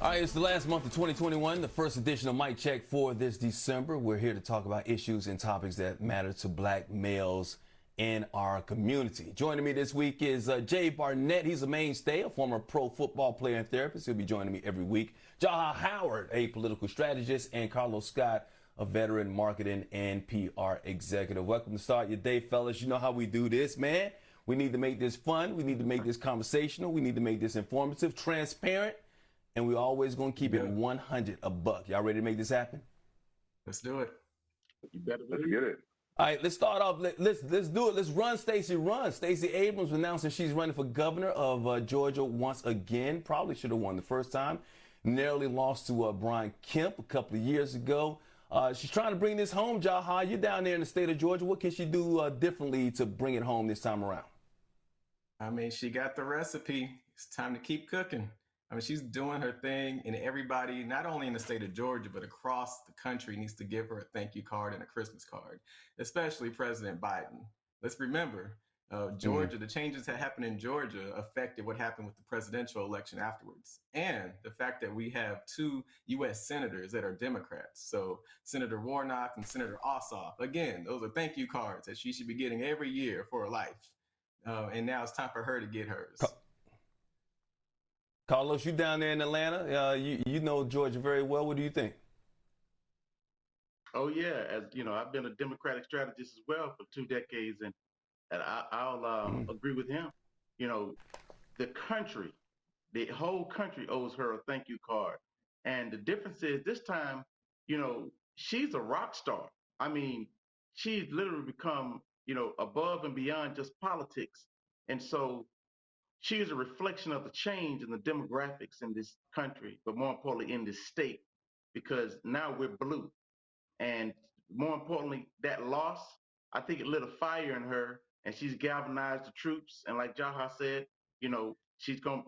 All right, it's the last month of 2021, the first edition of Mic Check for this December. We're here to talk about issues and topics that matter to black males in our community. Joining me this week is Jay Barnett. He's a mainstay, a former pro football player and therapist. He'll be joining me every week. Jaha Howard, a political strategist, and Carlos Scott, a veteran marketing and PR executive. Welcome to start your day, fellas. You know how we do this, man. We need to make this fun. We need to make this conversational. We need to make this informative, transparent. And we're always going to keep it 100 a buck. Y'all ready to make this happen? Let's do it. You better let's get it. All right, let's start off. Let's do it. Let's run, Stacey, run. Stacey Abrams announcing she's running for governor of Georgia once again. Probably should have won the first time. Narrowly lost to Brian Kemp a couple of years ago. She's trying to bring this home, Jaha. You're down there in the state of Georgia. What can she do differently to bring it home this time around? I mean, she got the recipe. It's time to keep cooking. I mean, she's doing her thing, and everybody, not only in the state of Georgia, but across the country, needs to give her a thank you card and a Christmas card, especially President Biden. Let's remember, Georgia, the changes that happened in Georgia affected what happened with the presidential election afterwards. And the fact that we have two U.S. senators that are Democrats. So Senator Warnock and Senator Ossoff, again, those are thank you cards that she should be getting every year for her life. And now it's time for her to get hers. Carlos, you down there in Atlanta, you know Georgia very well. What do you think? Oh yeah, as you know, I've been a Democratic strategist as well for 2 decades, and I'll agree with him. You know, the whole country owes her a thank you card, and the difference is this time, you know, she's a rock star. I mean, she's literally become, you know, above and beyond just politics, and so she is a reflection of the change in the demographics in this country, but more importantly in this state, because now we're blue. And more importantly, that loss, I think it lit a fire in her, and she's galvanized the troops. And like Jaha said, you know, she's got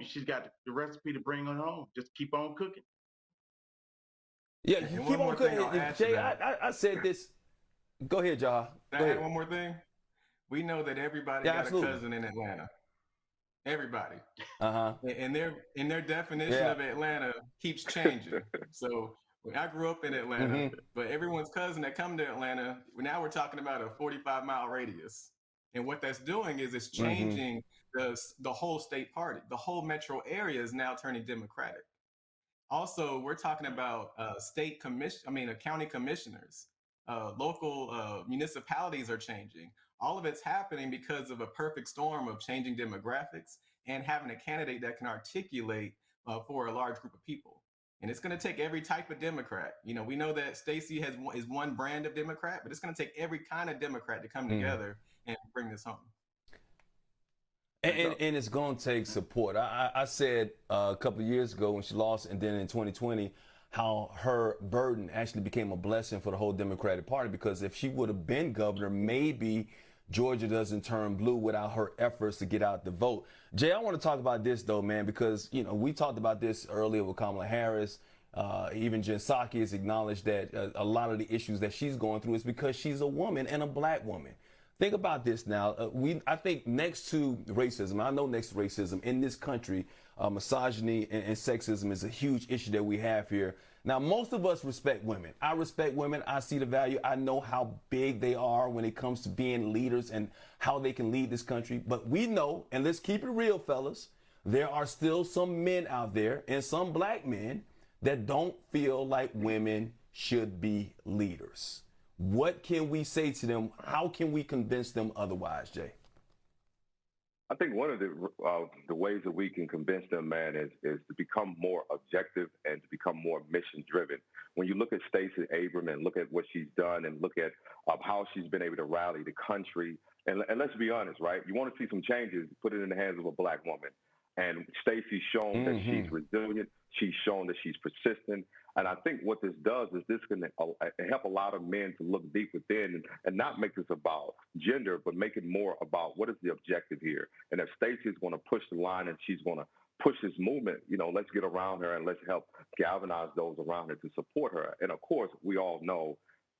the recipe to bring her home. Just keep on cooking. Yeah, you keep on cooking. Jay, I said this. Go ahead, Jaha. Can I add one more thing? We know that everybody got a cousin in Atlanta. Everybody. And their definition of Atlanta keeps changing. So I grew up in Atlanta, but everyone's cousin that come to Atlanta, now we're talking about a 45-mile radius. And what that's doing is it's changing the whole state party. The whole metro area is now turning Democratic. Also, we're talking about county commissioners. Local municipalities are changing. All of it's happening because of a perfect storm of changing demographics and having a candidate that can articulate for a large group of people. And it's going to take every type of Democrat. You know, we know that Stacey is one brand of Democrat, but it's going to take every kind of Democrat to come together and bring this home. And it's going to take support. I said a couple of years ago when she lost, and then in 2020, how her burden actually became a blessing for the whole Democratic Party, because if she would have been governor, maybe Georgia doesn't turn blue without her efforts to get out the vote. Jay, I want to talk about this, though, man, because, you know, we talked about this earlier with Kamala Harris. Even Jen Psaki has acknowledged that a lot of the issues that she's going through is because she's a woman and a black woman. Think about this now. I think next to racism, I know next to racism in this country, misogyny and sexism is a huge issue that we have here. Now, most of us respect women. I respect women. I see the value. I know how big they are when it comes to being leaders and how they can lead this country. But we know, and let's keep it real, fellas, there are still some men out there and some black men that don't feel like women should be leaders. What can we say to them? How can we convince them otherwise, Jay? I think one of the ways that we can convince them, man, is to become more objective and to become more mission driven. When you look at Stacey Abrams and look at what she's done and look at how she's been able to rally the country, and let's be honest, right? You want to see some changes, put it in the hands of a black woman. And Stacey's shown that she's resilient. She's shown that she's persistent. And I think what this does is this can help a lot of men to look deep within and not make this about gender, but make it more about what is the objective here. And if Stacey's going to push the line and she's going to push this movement, you know, let's get around her and let's help galvanize those around her to support her. And of course, we all know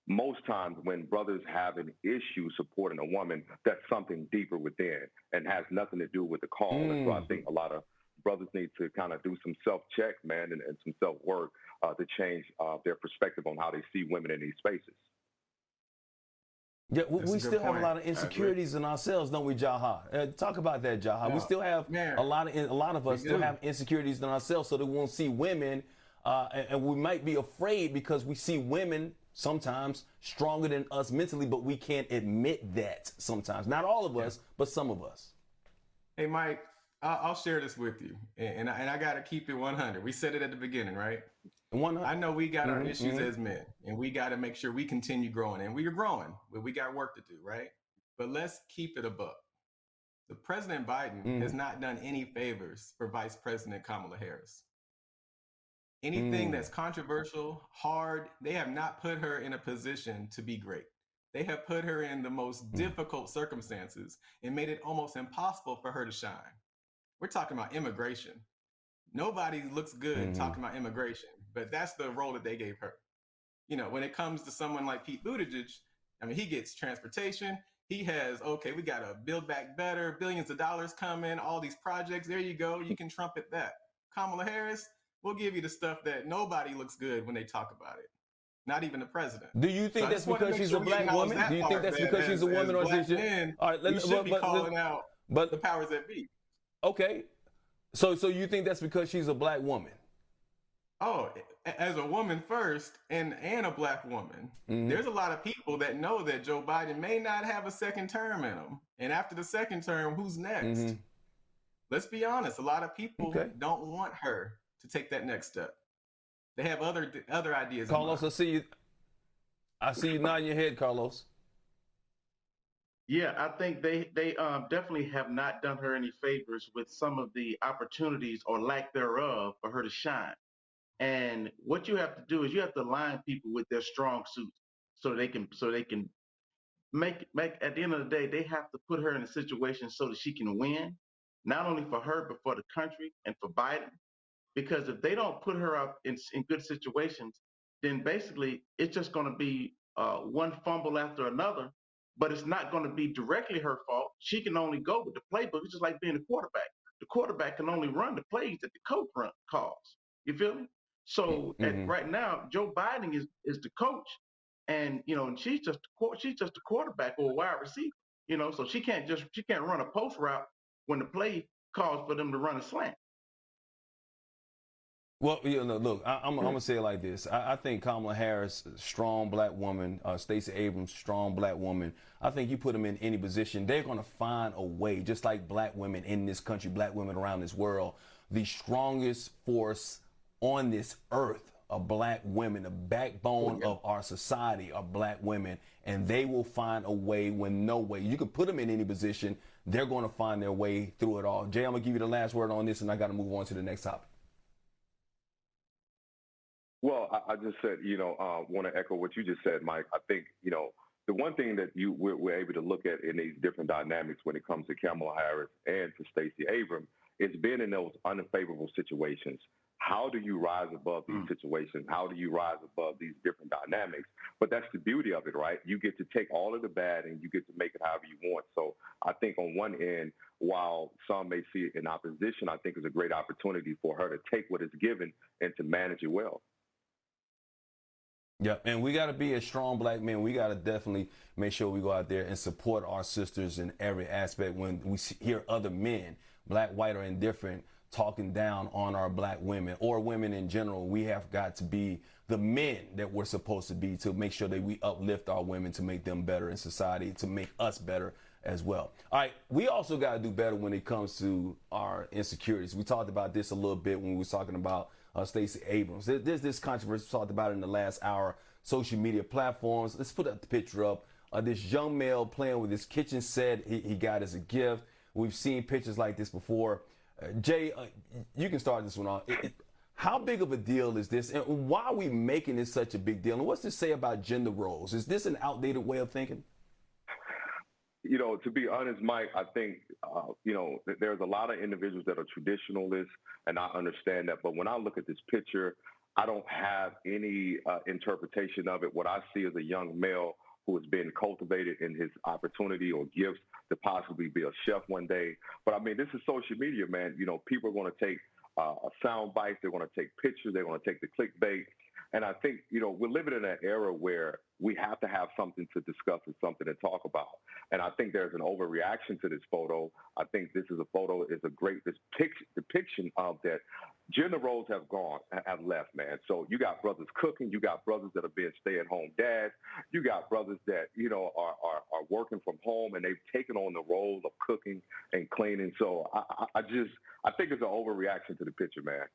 most times when brothers have an issue supporting a woman, that's something deeper within and has nothing to do with the call. And so I think a lot of brothers need to kind of do some self-check, man, and some self-work to change their perspective on how they see women in these spaces. Yeah, we still have a lot of insecurities in ourselves, don't we, Jaha? Talk about that, Jaha. No, we still have a lot of us still have insecurities in ourselves, so that we won't see women, and we might be afraid because we see women sometimes stronger than us mentally, but we can't admit that sometimes. Not all of us, but some of us. Hey, Mike, I'll share this with you, and I got to keep it 100. We said it at the beginning, right? 100. I know we got our issues as men, and we got to make sure we continue growing, and we are growing, but we got work to do, right? But let's keep it a buck. The President Biden has not done any favors for Vice President Kamala Harris. Anything that's controversial, hard, they have not put her in a position to be great. They have put her in the most difficult circumstances and made it almost impossible for her to shine. We're talking about immigration. Nobody looks good talking about immigration, but that's the role that they gave her. You know, when it comes to someone like Pete Buttigieg, I mean, he gets transportation. He has, okay, we got to build back better, billions of dollars coming, all these projects. There you go. You can trumpet that. Kamala Harris, we'll give you the stuff that nobody looks good when they talk about it. Not even the president. Do you think that's because she's a black woman? Do you think that's because she's a woman, or is it? All right, we should be calling out the powers that be. Okay, so you think that's because she's a black woman? Oh, as a woman first, and a black woman, there's a lot of people that know that Joe Biden may not have a second term in him, and after the second term, who's next? Let's be honest. A lot of people don't want her to take that next step. They have other ideas. Carlos, I see you nodding your head, Carlos. Yeah, I think they definitely have not done her any favors with some of the opportunities or lack thereof for her to shine. And what you have to do is you have to align people with their strong suits so they can make at the end of the day, they have to put her in a situation so that she can win, not only for her, but for the country and for Biden. Because if they don't put her up in good situations, then basically it's just going to be one fumble after another, but it's not going to be directly her fault. She can only go with the playbook. It's just like being a quarterback. The quarterback can only run the plays that the coach calls. You feel me? So right now, Joe Biden is the coach, and and she's just a quarterback or a wide receiver. So she can't run a post route when the play calls for them to run a slant. Well, look, I'm going to say it like this. I think Kamala Harris, strong black woman, Stacey Abrams, strong black woman. I think you put them in any position, they're going to find a way, just like black women in this country, black women around this world. The strongest force on this earth are black women. The backbone of our society are black women, and they will find a way when no way. You can put them in any position, they're going to find their way through it all. Jay, I'm going to give you the last word on this, and I got to move on to the next topic. Well, I just said, want to echo what you just said, Mike. I think, the one thing that we're able to look at in these different dynamics when it comes to Kamala Harris and to Stacey Abrams is being in those unfavorable situations. How do you rise above these situations? How do you rise above these different dynamics? But that's the beauty of it, right? You get to take all of the bad and you get to make it however you want. So I think on one end, while some may see it in opposition, I think it's a great opportunity for her to take what is given and to manage it well. Yeah, and we got to be a strong black men. We got to definitely make sure we go out there and support our sisters in every aspect. When we hear other men, black, white, or indifferent, talking down on our black women or women in general, we have got to be the men that we're supposed to be to make sure that we uplift our women to make them better in society, to make us better as well. All right, we also got to do better when it comes to our insecurities. We talked about this a little bit when we were talking about Stacey Abrams. There's this controversy we talked about in the last hour, social media platforms. Let's put the picture up. This young male playing with his kitchen set he got as a gift. We've seen pictures like this before. Jay, you can start this one off. How big of a deal is this, and why are we making this such a big deal? And what's this say about gender roles? Is this an outdated way of thinking? To be honest, Mike, I think, there's a lot of individuals that are traditionalists, and I understand that. But when I look at this picture, I don't have any interpretation of it. What I see is a young male who has been cultivated in his opportunity or gifts to possibly be a chef one day. But I mean, this is social media, man. You know, people are going to take a sound bite. They're going to take pictures. They're going to take the clickbait. And I think, you know, we're living in an era where we have to have something to discuss and something to talk about. And I think there's an overreaction to this photo. I think this is a photo, is a great depiction of that. Gender roles have left, man. So you got brothers cooking. You got brothers that are being stay-at-home dads. You got brothers that, you know, are working from home, and they've taken on the role of cooking and cleaning. So I think it's an overreaction to the picture, man.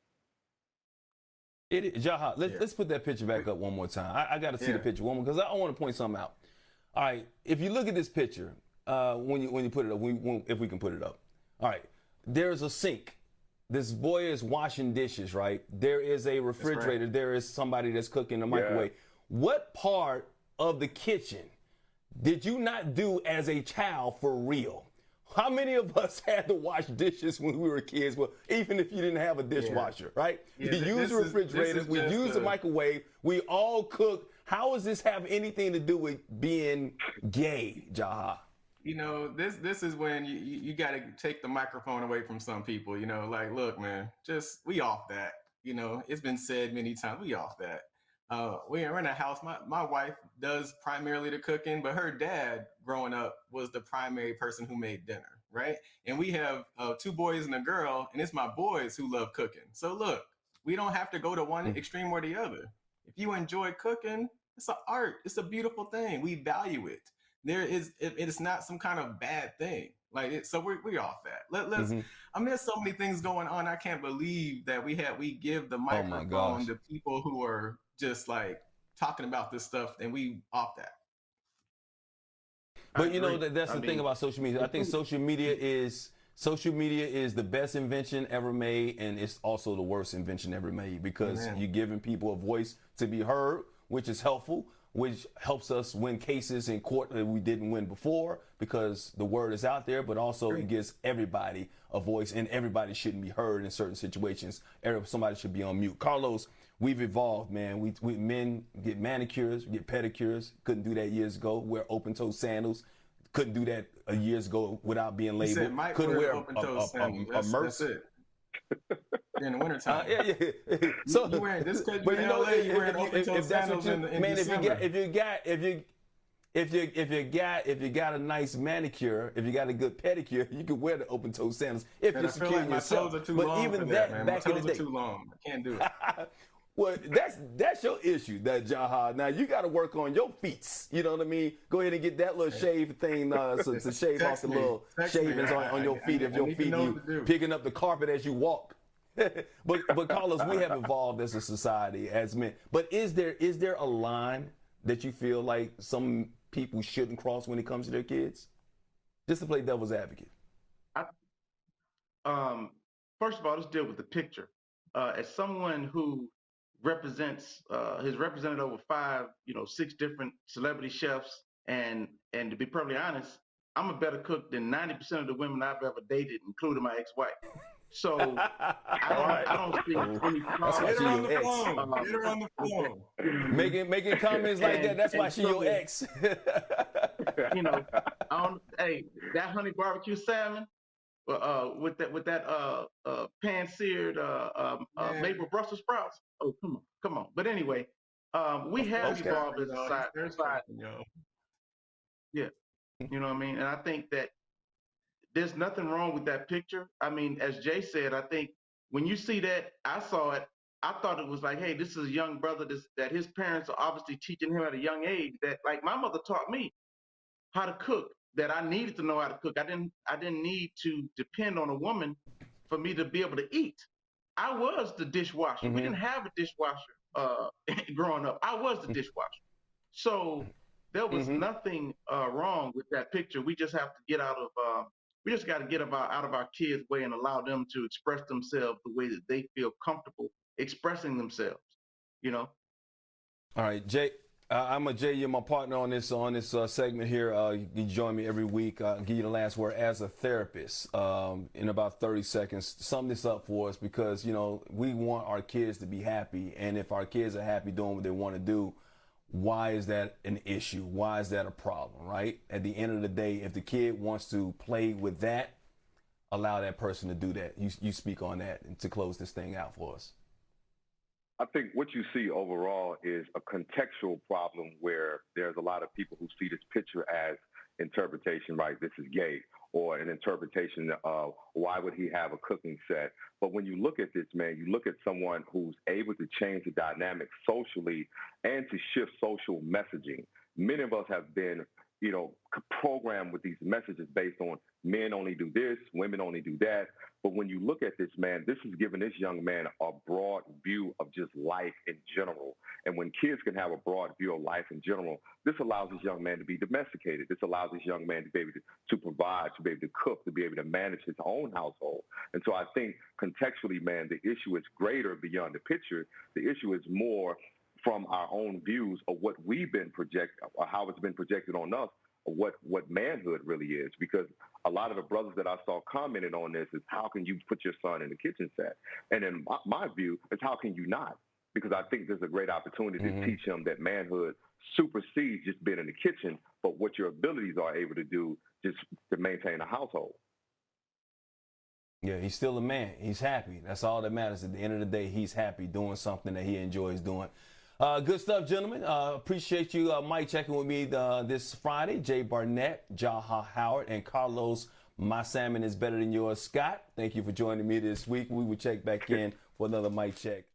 Jaha, let's put that picture back up one more time. I got to see the picture one more, because I want to point something out. All right, if you look at this picture, when you put it up, if we can put it up. All right, there's a sink. This boy is washing dishes, right? There is a refrigerator. Right. There is somebody that's cooking in the microwave. What part of the kitchen did you not do as a child for real? How many of us had to wash dishes when we were kids? Well, even if you didn't have a dishwasher, right? You use a refrigerator, we use a microwave, we all cook. How does this have anything to do with being gay, Jaha? You know, this is when you got to take the microphone away from some people, you know, like, look, man, we off that. You know, it's been said many times, we off that. We're in a house. My wife does primarily the cooking, but her dad growing up was the primary person who made dinner, right? And we have 2 boys and a girl, and it's my boys who love cooking. So look, we don't have to go to one extreme or the other. If you enjoy cooking, it's an art. It's a beautiful thing. We value it. It's not some kind of bad thing. So we're off that. Let's. I mean, there's so many things going on. I can't believe that we give the microphone to people who are just like talking about this stuff, and we off that. But you know that's the thing about social media. I think social media is the best invention ever made, and it's also the worst invention ever made, because you're giving people a voice to be heard, which is helpful, which helps us win cases in court that we didn't win before, because the word is out there, but also it gives everybody a voice, and everybody shouldn't be heard in certain situations. Somebody should be on mute. Carlos, we've evolved, man. We men get manicures, get pedicures. Couldn't do that years ago. Wear open-toe sandals. Couldn't do that years ago without being labeled. Couldn't wear a merce. That's it. In the wintertime. So you wearing this because you're in LA, you wearing open-toe sandals in December. If you got a nice manicure, if you got a good pedicure, you can wear the open-toe sandals if you're secure in yourself. My toes are too long even for that, man. Back in the day, too long. I can't do it. Well, that's your issue, that Jaha. Now you got to work on your feet. You know what I mean? Go ahead and get that little shave thing to shave off the little shavings on your feet. If your feet you picking up the carpet as you walk. but Carlos, we have evolved as a society, as men. But is there a line that you feel like some people shouldn't cross when it comes to their kids? Just to play devil's advocate. First of all, let's deal with the picture. As someone who has represented over 6 different celebrity chefs, and to be perfectly honest, I'm a better cook than 90% of the women I've ever dated, including my ex-wife. So I don't see any problem. Get her on the phone. Get her on the phone. Making comments like that. That's why she your ex. You know, hey, that honey barbecue salmon with that pan-seared maple Brussels sprouts. Oh, come on. But anyway, we have evolved as a society. Yeah, you know what I mean? And I think that there's nothing wrong with that picture. I mean, as Jay said, I think when you see that, I saw it, I thought it was like, hey, this is a young brother that his parents are obviously teaching him at a young age, that like my mother taught me how to cook, that I needed to know how to cook. I didn't need to depend on a woman for me to be able to eat. I was the dishwasher. We didn't have a dishwasher growing up. I was the dishwasher. So there was nothing wrong with that picture. We just have to get out of out of our kids' way and allow them to express themselves the way that they feel comfortable expressing themselves, you know? All right, Jay, Jay, you're my partner on this segment here. You join me every week. I'll give you the last word as a therapist in about 30 seconds. Sum this up for us, because, you know, we want our kids to be happy. And if our kids are happy doing what they want to do, why is that an issue? Why is that a problem, right? At the end of the day, if the kid wants to play with that, allow that person to do that. You speak on that and to close this thing out for us. I think what you see overall is a contextual problem where there's a lot of people who see this picture as interpretation, right? This is gay, or an interpretation of why would he have a cooking set? But when you look at this, man, you look at someone who's able to change the dynamic socially and to shift social messaging. Many of us have been, programmed with these messages based on men only do this, women only do that. But when you look at this, man, this has given this young man a broad view of just life in general. And when kids can have a broad view of life in general, this allows this young man to be domesticated. This allows this young man to be able to provide, to be able to cook, to be able to manage his own household. And so I think contextually, man, the issue is greater beyond the picture. The issue is more from our own views of what we've been projected, or how it's been projected on us, or what manhood really is. Because a lot of the brothers that I saw commented on this is, how can you put your son in the kitchen set? And in my view is, how can you not? Because I think there's a great opportunity to teach him that manhood supersedes just being in the kitchen, but what your abilities are able to do just to maintain a household. Yeah, he's still a man. He's happy. That's all that matters. At the end of the day, he's happy doing something that he enjoys doing. Good stuff, gentlemen. Appreciate you, Mike, checking with me this Friday. Jay Barnett, Jaha Howard, and Carlos, my salmon is better than yours, Scott. Thank you for joining me this week. We will check back in for another mic check.